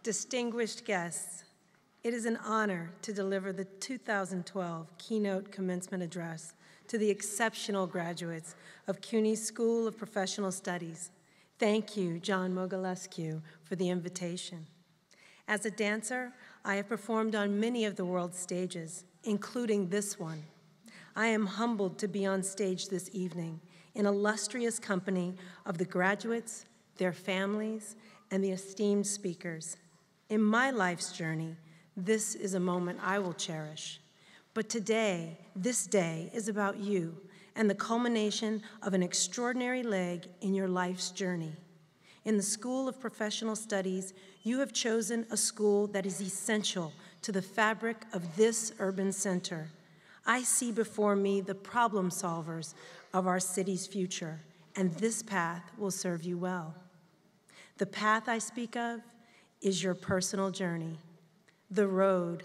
distinguished guests, it is an honor to deliver the 2012 Keynote Commencement Address to the exceptional graduates of CUNY School of Professional Studies. Thank you, John Mogalescu, for the invitation. As a dancer, I have performed on many of the world's stages, including this one. I am humbled to be on stage this evening in illustrious company of the graduates, their families, and the esteemed speakers. In my life's journey, this is a moment I will cherish. But today, this day, is about you and the culmination of an extraordinary leg in your life's journey. In the School of Professional Studies, you have chosen a school that is essential to the fabric of this urban center. I see before me the problem solvers of our city's future, and this path will serve you well. The path I speak of is your personal journey, the road,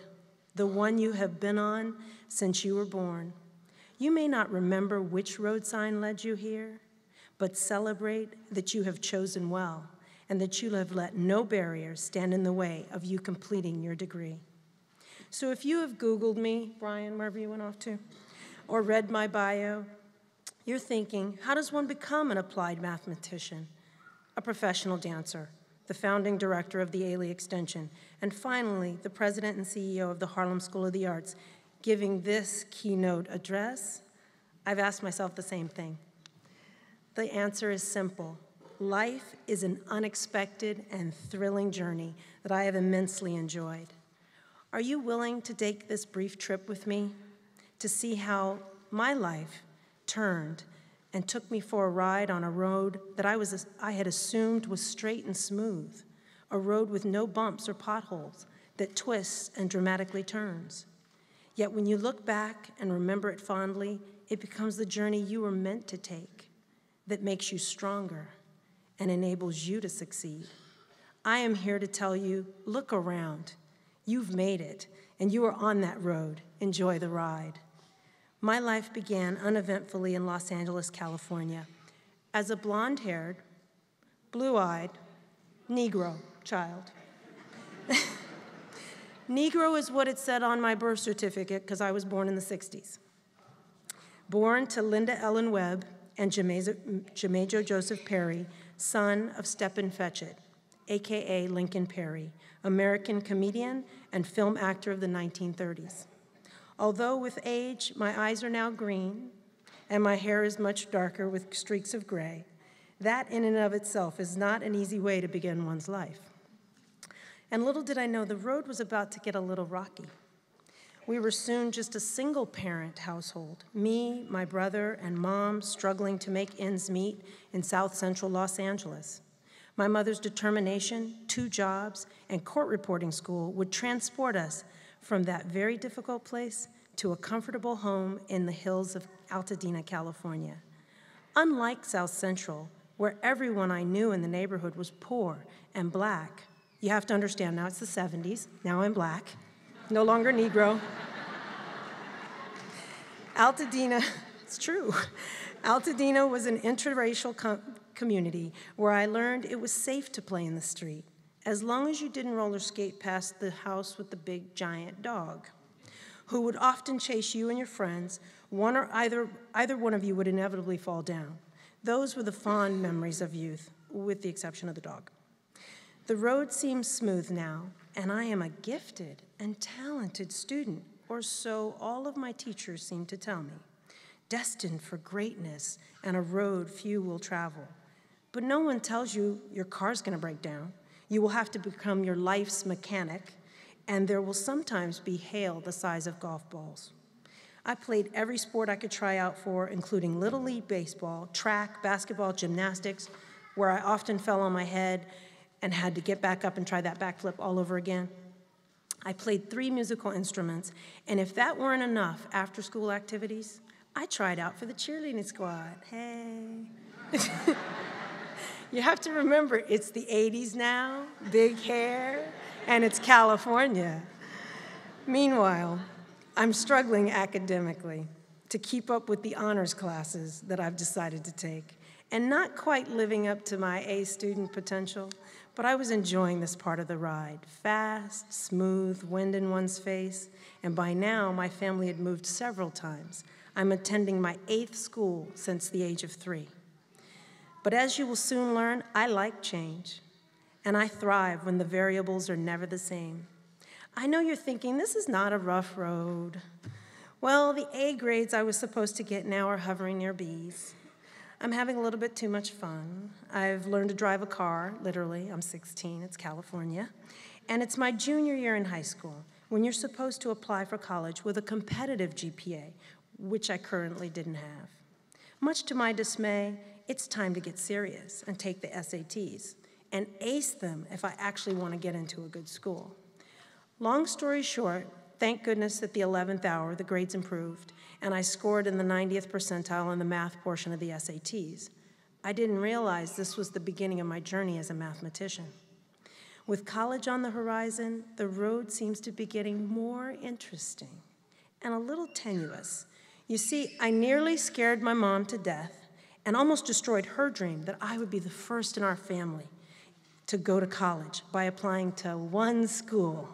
the one you have been on since you were born. You may not remember which road sign led you here, but celebrate that you have chosen well and that you have let no barriers stand in the way of you completing your degree. So if you have Googled me, Brian, wherever you went off to, or read my bio, you're thinking, how does one become an applied mathematician, a professional dancer, the founding director of the Ailey Extension, and finally, the president and CEO of the Harlem School of the Arts, giving this keynote address? I've asked myself the same thing. The answer is simple. Life is an unexpected and thrilling journey that I have immensely enjoyed. Are you willing to take this brief trip with me to see how my life turned and took me for a ride on a road that I had assumed was straight and smooth, a road with no bumps or potholes that twists and dramatically turns? Yet when you look back and remember it fondly, it becomes the journey you were meant to take that makes you stronger and enables you to succeed. I am here to tell you, look around. You've made it, and you are on that road. Enjoy the ride. My life began uneventfully in Los Angeles, California, as a blonde-haired, blue-eyed, Negro child. Negro is what it said on my birth certificate because I was born in the 60s. Born to Linda Ellen Webb and Jamejo Joseph Perry, son of Stephen Fetchit, AKA Lincoln Perry, American comedian and film actor of the 1930s. Although with age, my eyes are now green and my hair is much darker with streaks of gray, that in and of itself is not an easy way to begin one's life. And little did I know the road was about to get a little rocky. We were soon just a single-parent household, me, my brother, and mom struggling to make ends meet in South Central Los Angeles. My mother's determination, 2 jobs, and court reporting school would transport us from that very difficult place to a comfortable home in the hills of Altadena, California. Unlike South Central, where everyone I knew in the neighborhood was poor and black, you have to understand, now it's the 70s, now I'm black, no longer Negro. Altadena, it's true. Altadena was an interracial community where I learned it was safe to play in the street, as long as you didn't roller skate past the house with the big giant dog, who would often chase you and your friends. One or either one of you would inevitably fall down. Those were the fond memories of youth, with the exception of the dog. The road seems smooth now, and I am a gifted and talented student, or so all of my teachers seem to tell me, destined for greatness and a road few will travel. But no one tells you your car's gonna break down. You will have to become your life's mechanic, and there will sometimes be hail the size of golf balls. I played every sport I could try out for, including Little League baseball, track, basketball, gymnastics, where I often fell on my head and had to get back up and try that backflip all over again. I played 3 musical instruments, and if that weren't enough after-school activities, I tried out for the cheerleading squad. Hey. You have to remember, it's the 80s now, big hair, and it's California. Meanwhile, I'm struggling academically to keep up with the honors classes that I've decided to take, and not quite living up to my A student potential, but I was enjoying this part of the ride. Fast, smooth, wind in one's face, and by now my family had moved several times. I'm attending my 8th school since the age of 3. But as you will soon learn, I like change, and I thrive when the variables are never the same. I know you're thinking, this is not a rough road. Well, the A grades I was supposed to get now are hovering near B's. I'm having a little bit too much fun. I've learned to drive a car, literally. I'm 16, it's California. And it's my junior year in high school, when you're supposed to apply for college with a competitive GPA, which I currently didn't have. Much to my dismay, it's time to get serious and take the SATs and ace them if I actually want to get into a good school. Long story short, thank goodness at the 11th hour, the grades improved, and I scored in the 90th percentile in the math portion of the SATs. I didn't realize this was the beginning of my journey as a mathematician. With college on the horizon, the road seems to be getting more interesting and a little tenuous. You see, I nearly scared my mom to death and almost destroyed her dream that I would be the first in our family to go to college by applying to one school.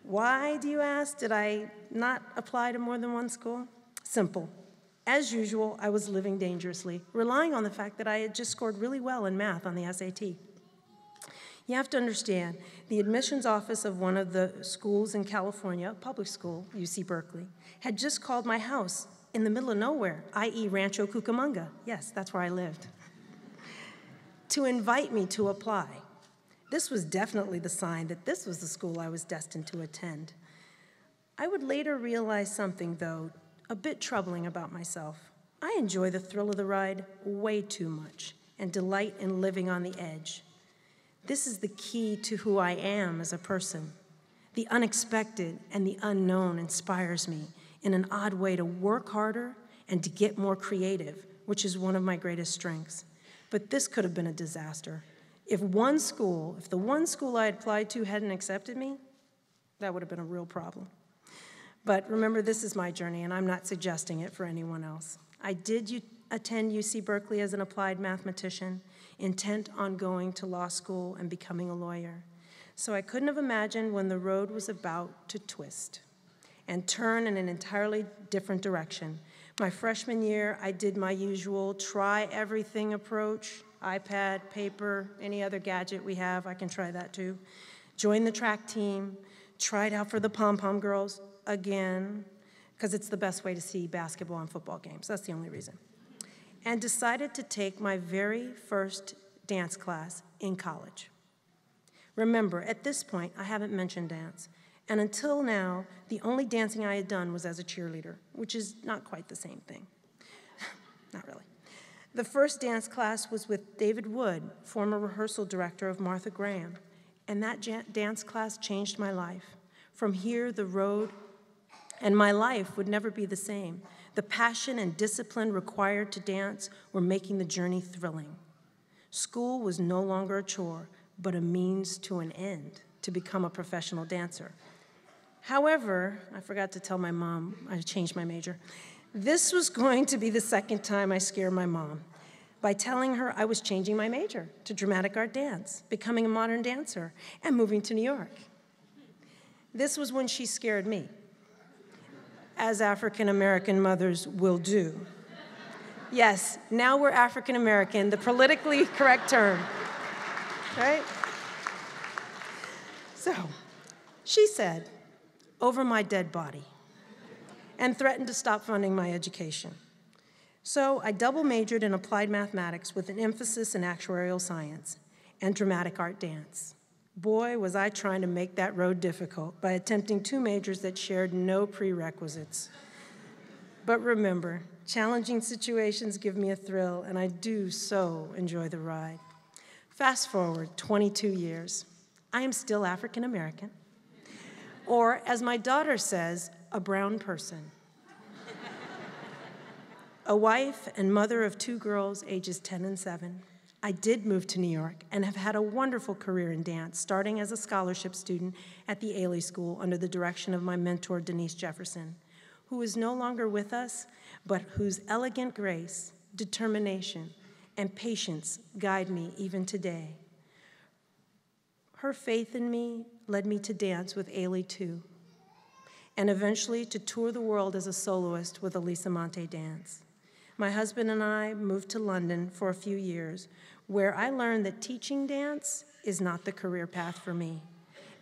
Why, do you ask, did I not apply to more than one school? Simple. As usual, I was living dangerously, relying on the fact that I had just scored really well in math on the SAT. You have to understand, the admissions office of one of the schools in California, a public school, UC Berkeley, had just called my house in the middle of nowhere, i.e. Rancho Cucamonga. Yes, that's where I lived, to invite me to apply. This was definitely the sign that this was the school I was destined to attend. I would later realize something, though, a bit troubling about myself. I enjoy the thrill of the ride way too much and delight in living on the edge. This is the key to who I am as a person. The unexpected and the unknown inspires me in an odd way to work harder and to get more creative, which is one of my greatest strengths. But this could have been a disaster. If the one school I had applied to hadn't accepted me, that would have been a real problem. But remember, this is my journey, and I'm not suggesting it for anyone else. I did attend UC Berkeley as an applied mathematician, intent on going to law school and becoming a lawyer. So I couldn't have imagined when the road was about to twist and turn in an entirely different direction. My freshman year, I did my usual try everything approach, iPad, paper, any other gadget we have, I can try that too. Joined the track team, tried out for the pom-pom girls again, because it's the best way to see basketball and football games. That's the only reason. And decided to take my very first dance class in college. Remember, at this point, I haven't mentioned dance. And until now, the only dancing I had done was as a cheerleader, which is not quite the same thing. Not really. The first dance class was with David Wood, former rehearsal director of Martha Graham, and that dance class changed my life. From here, the road and my life would never be the same. The passion and discipline required to dance were making the journey thrilling. School was no longer a chore, but a means to an end to become a professional dancer. However, I forgot to tell my mom I changed my major. This was going to be the second time I scared my mom by telling her I was changing my major to dramatic art dance, becoming a modern dancer, and moving to New York. This was when she scared me, as African-American mothers will do. Yes, now we're African-American, the politically correct term, right? So, she said, "Over my dead body," and threatened to stop funding my education. So I double majored in applied mathematics with an emphasis in actuarial science and dramatic art dance. Boy, was I trying to make that road difficult by attempting 2 majors that shared no prerequisites. But remember, challenging situations give me a thrill, and I do so enjoy the ride. Fast forward 22 years. I am still African American, or as my daughter says, a brown person. A wife and mother of 2 girls, ages 10 and 7. I did move to New York and have had a wonderful career in dance, starting as a scholarship student at the Ailey School under the direction of my mentor, Denise Jefferson, who is no longer with us, but whose elegant grace determination, and patience guide me even today. Her faith in me led me to dance with Ailey too, and eventually to tour the world as a soloist with Elisa Monte Dance. My husband and I moved to London for a few years, where I learned that teaching dance is not the career path for me,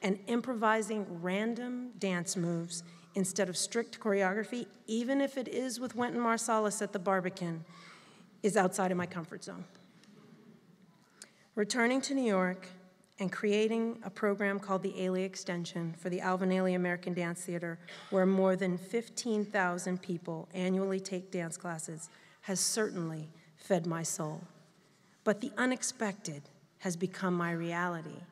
and improvising random dance moves instead of strict choreography, even if it is with Wynton Marsalis at the Barbican, is outside of my comfort zone. Returning to New York and creating a program called the Ailey Extension for the Alvin Ailey American Dance Theater, where more than 15,000 people annually take dance classes, has certainly fed my soul. But the unexpected has become my reality,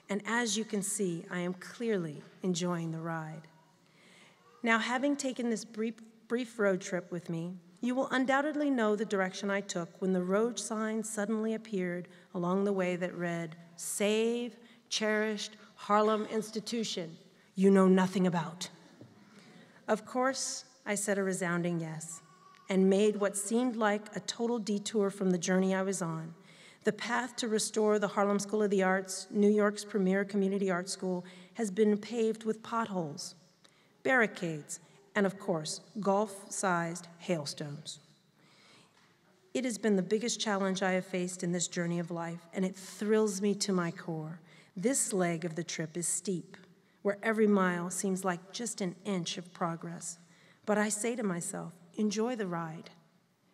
and as you can see, I am clearly enjoying the ride. Now, having taken this brief road trip with me, you will undoubtedly know the direction I took when the road sign suddenly appeared along the way that read, "Save, cherished Harlem institution you know nothing about." Of course, I said a resounding yes, and made what seemed like a total detour from the journey I was on. The path to restore the Harlem School of the Arts, New York's premier community art school, has been paved with potholes, barricades, and of course, golf-sized hailstones. It has been the biggest challenge I have faced in this journey of life, and it thrills me to my core. This leg of the trip is steep, where every mile seems like just an inch of progress. But I say to myself, enjoy the ride.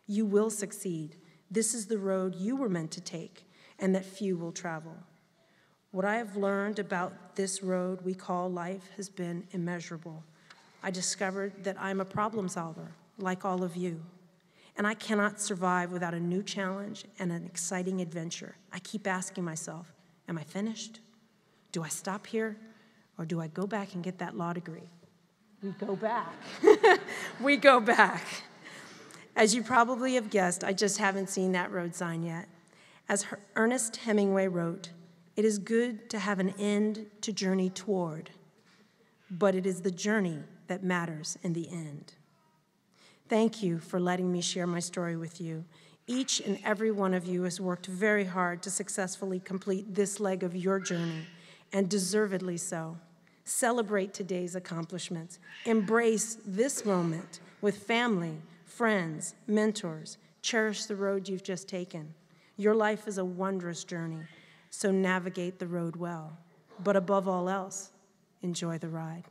You will succeed. This is the road you were meant to take, and that few will travel. What I have learned about this road we call life has been immeasurable. I discovered that I'm a problem solver, like all of you, and I cannot survive without a new challenge and an exciting adventure. I keep asking myself, am I finished? Do I stop here, or do I go back and get that law degree? We go back. We go back. As you probably have guessed, I just haven't seen that road sign yet. As Ernest Hemingway wrote, it is good to have an end to journey toward, but it is the journey that matters in the end. Thank you for letting me share my story with you. Each and every one of you has worked very hard to successfully complete this leg of your journey, and deservedly so. Celebrate today's accomplishments. Embrace this moment with family, friends, mentors. Cherish the road you've just taken. Your life is a wondrous journey, so navigate the road well. But above all else, enjoy the ride.